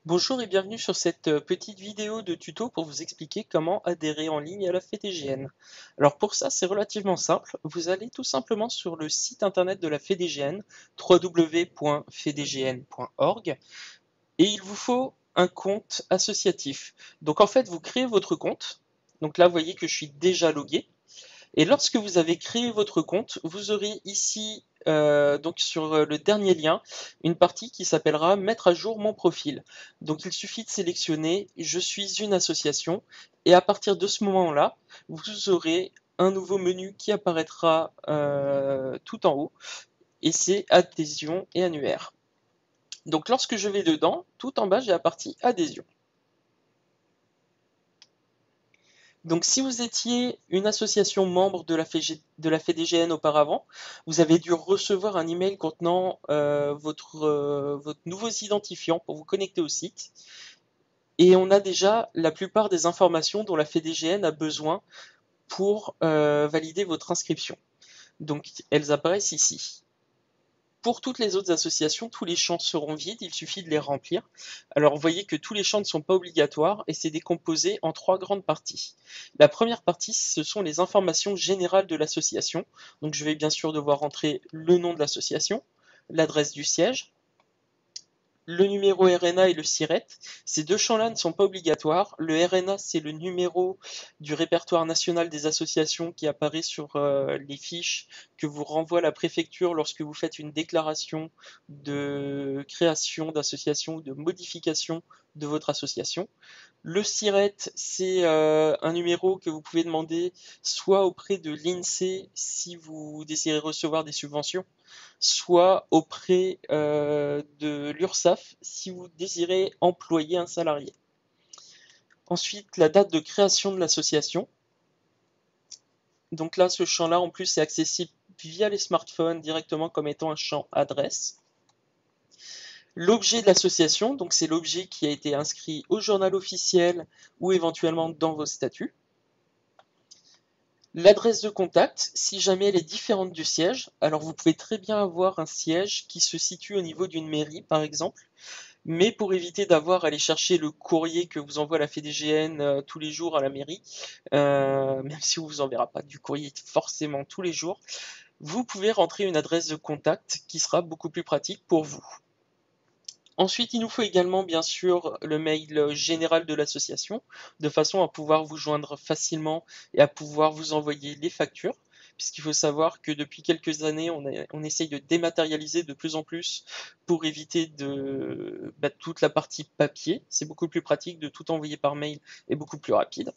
Bonjour et bienvenue sur cette petite vidéo de tuto pour vous expliquer comment adhérer en ligne à la FEDGN. Alors pour ça, c'est relativement simple. Vous allez tout simplement sur le site internet de la FEDGN, www.fedgn.org, et il vous faut un compte associatif. Donc en fait, vous créez votre compte. Donc là, vous voyez que je suis déjà logué. Et lorsque vous avez créé votre compte, vous aurez ici, donc sur le dernier lien, une partie qui s'appellera Mettre à jour mon profil. Donc il suffit de sélectionner Je suis une association et à partir de ce moment-là, vous aurez un nouveau menu qui apparaîtra tout en haut et c'est Adhésion et annuaire. Donc lorsque je vais dedans, tout en bas, j'ai la partie Adhésion. Donc, si vous étiez une association membre de la FEDGN auparavant, vous avez dû recevoir un email contenant votre nouveau identifiant pour vous connecter au site. Et on a déjà la plupart des informations dont la FEDGN a besoin pour valider votre inscription. Donc, elles apparaissent ici. Pour toutes les autres associations, tous les champs seront vides, il suffit de les remplir. Alors vous voyez que tous les champs ne sont pas obligatoires et c'est décomposé en trois grandes parties. La première partie, ce sont les informations générales de l'association. Donc je vais bien sûr devoir rentrer le nom de l'association, l'adresse du siège, le numéro RNA et le SIRET. Ces deux champs-là ne sont pas obligatoires. Le RNA, c'est le numéro du répertoire national des associations qui apparaît sur les fiches que vous renvoie la préfecture lorsque vous faites une déclaration de création d'association ou de modification de votre association. Le SIRET, c'est un numéro que vous pouvez demander soit auprès de l'INSEE si vous désirez recevoir des subventions, soit auprès de l'URSSAF si vous désirez employer un salarié. Ensuite, la date de création de l'association. Donc là, ce champ-là, en plus, est accessible via les smartphones directement comme étant un champ adresse. L'objet de l'association, donc c'est l'objet qui a été inscrit au journal officiel ou éventuellement dans vos statuts. L'adresse de contact, si jamais elle est différente du siège, alors vous pouvez très bien avoir un siège qui se situe au niveau d'une mairie, par exemple, mais pour éviter d'avoir à aller chercher le courrier que vous envoie la FEDGN tous les jours à la mairie, même si on vous enverra pas du courrier forcément tous les jours, vous pouvez rentrer une adresse de contact qui sera beaucoup plus pratique pour vous. Ensuite, il nous faut également bien sûr le mail général de l'association, de façon à pouvoir vous joindre facilement et à pouvoir vous envoyer les factures, puisqu'il faut savoir que depuis quelques années, on essaye de dématérialiser de plus en plus pour éviter toute la partie papier. C'est beaucoup plus pratique de tout envoyer par mail et beaucoup plus rapide.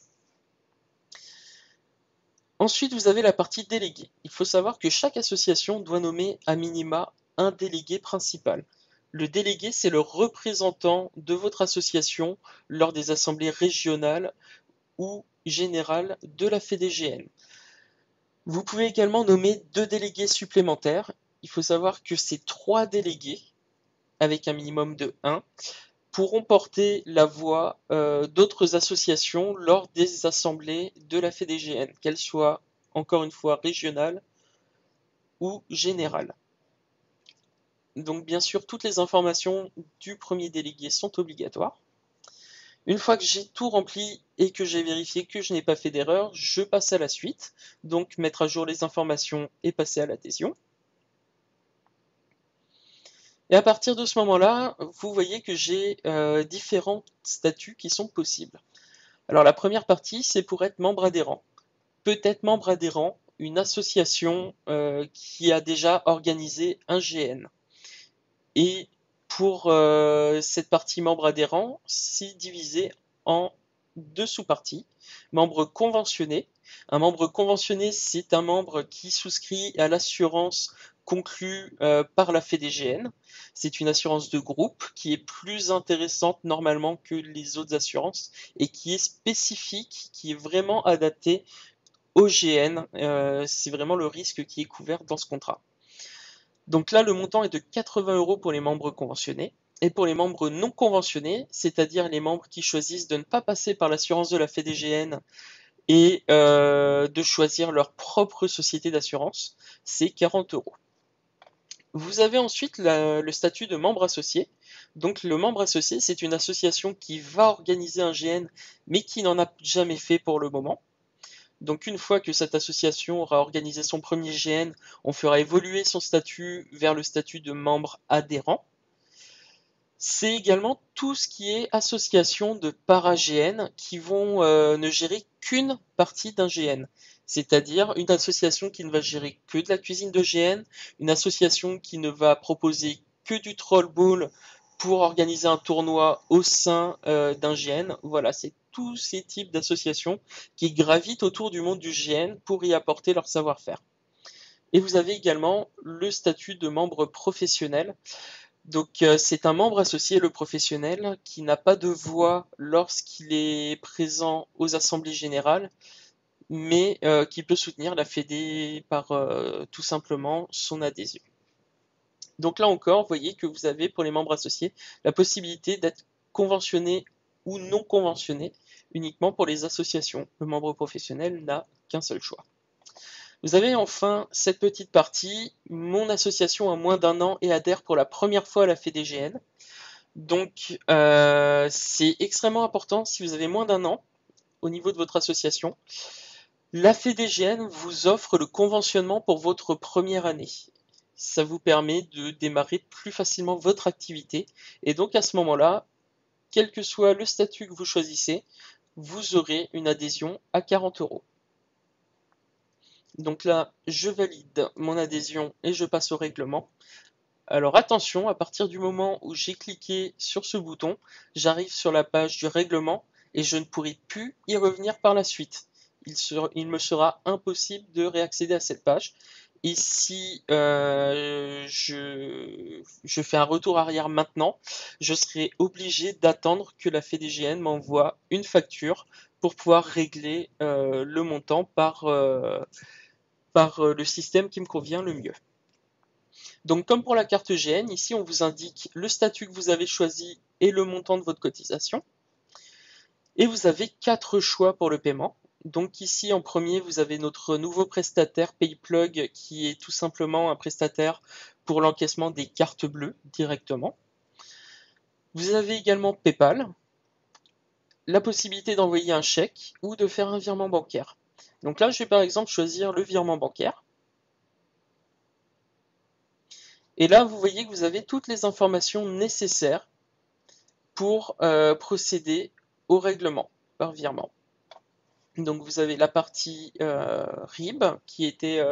Ensuite, vous avez la partie délégué. Il faut savoir que chaque association doit nommer à minima un délégué principal. Le délégué, c'est le représentant de votre association lors des assemblées régionales ou générales de la FEDGN. Vous pouvez également nommer deux délégués supplémentaires. Il faut savoir que ces trois délégués, avec un minimum de 1, pourront porter la voix d'autres associations lors des assemblées de la FEDGN, qu'elles soient encore une fois régionales ou générales. Donc bien sûr, toutes les informations du premier délégué sont obligatoires. Une fois que j'ai tout rempli et que j'ai vérifié que je n'ai pas fait d'erreur, je passe à la suite, donc mettre à jour les informations et passer à l'adhésion. Et à partir de ce moment-là, vous voyez que j'ai différents statuts qui sont possibles. Alors la première partie, c'est pour être membre adhérent. Peut être membre adhérent une association qui a déjà organisé un GN. Et pour cette partie membre adhérent, c'est divisé en deux sous-parties. Membre conventionné. Un membre conventionné, c'est un membre qui souscrit à l'assurance conclue par la FEDGN. C'est une assurance de groupe qui est plus intéressante normalement que les autres assurances et qui est spécifique, qui est vraiment adaptée au GN. C'est vraiment le risque qui est couvert dans ce contrat. Donc là, le montant est de 80 € pour les membres conventionnés. Et pour les membres non conventionnés, c'est-à-dire les membres qui choisissent de ne pas passer par l'assurance de la FEDGN et de choisir leur propre société d'assurance, c'est 40 €. Vous avez ensuite le statut de membre associé. Donc le membre associé, c'est une association qui va organiser un GN, mais qui n'en a jamais fait pour le moment. Donc une fois que cette association aura organisé son premier GN, on fera évoluer son statut vers le statut de membre adhérent. C'est également tout ce qui est association de para-GN qui vont ne gérer qu'une partie d'un GN. C'est-à-dire une association qui ne va gérer que de la cuisine de GN, une association qui ne va proposer que du troll ball pour organiser un tournoi au sein d'un GN. Voilà, c'est tous ces types d'associations qui gravitent autour du monde du GN pour y apporter leur savoir-faire. Et vous avez également le statut de membre professionnel. Donc c'est un membre associé, le professionnel, qui n'a pas de voix lorsqu'il est présent aux assemblées générales, mais qui peut soutenir la Fédé par tout simplement son adhésion. Donc là encore, vous voyez que vous avez pour les membres associés la possibilité d'être conventionné ou non conventionné uniquement pour les associations. Le membre professionnel n'a qu'un seul choix. Vous avez enfin cette petite partie, mon association a moins d'un an et adhère pour la première fois à la FEDGN. Donc c'est extrêmement important si vous avez moins d'un an au niveau de votre association. La FEDGN vous offre le conventionnement pour votre première année. Ça vous permet de démarrer plus facilement votre activité. Et donc à ce moment-là, quel que soit le statut que vous choisissez, vous aurez une adhésion à 40 €. Donc là, je valide mon adhésion et je passe au règlement. Alors attention, à partir du moment où j'ai cliqué sur ce bouton, j'arrive sur la page du règlement et je ne pourrai plus y revenir par la suite. Il me sera impossible de réaccéder à cette page. Et si je fais un retour arrière maintenant, je serai obligé d'attendre que la FEDGN m'envoie une facture pour pouvoir régler le montant par le système qui me convient le mieux. Donc comme pour la carte GN, ici on vous indique le statut que vous avez choisi et le montant de votre cotisation. Et vous avez 4 choix pour le paiement. Donc ici en premier vous avez notre nouveau prestataire PayPlug qui est tout simplement un prestataire pour l'encaissement des cartes bleues directement. Vous avez également PayPal, la possibilité d'envoyer un chèque ou de faire un virement bancaire. Donc là je vais par exemple choisir le virement bancaire. Et là, vous voyez que vous avez toutes les informations nécessaires pour procéder au règlement par virement. Donc vous avez la partie RIB, qui était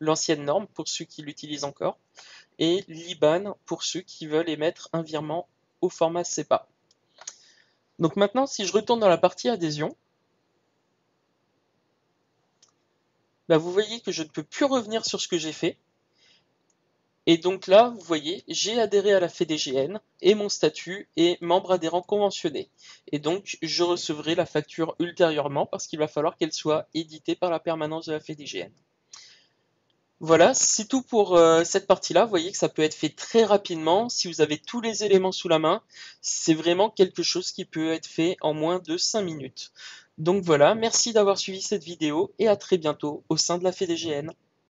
l'ancienne norme pour ceux qui l'utilisent encore, et l'IBAN pour ceux qui veulent émettre un virement au format SEPA. Donc maintenant, si je retourne dans la partie adhésion, vous voyez que je ne peux plus revenir sur ce que j'ai fait. Et donc là, vous voyez, j'ai adhéré à la FEDGN et mon statut est membre adhérent conventionné. Et donc, je recevrai la facture ultérieurement parce qu'il va falloir qu'elle soit éditée par la permanence de la FEDGN. Voilà, c'est tout pour cette partie-là. Vous voyez que ça peut être fait très rapidement. Si vous avez tous les éléments sous la main, c'est vraiment quelque chose qui peut être fait en moins de 5 minutes. Donc voilà, merci d'avoir suivi cette vidéo et à très bientôt au sein de la FEDGN.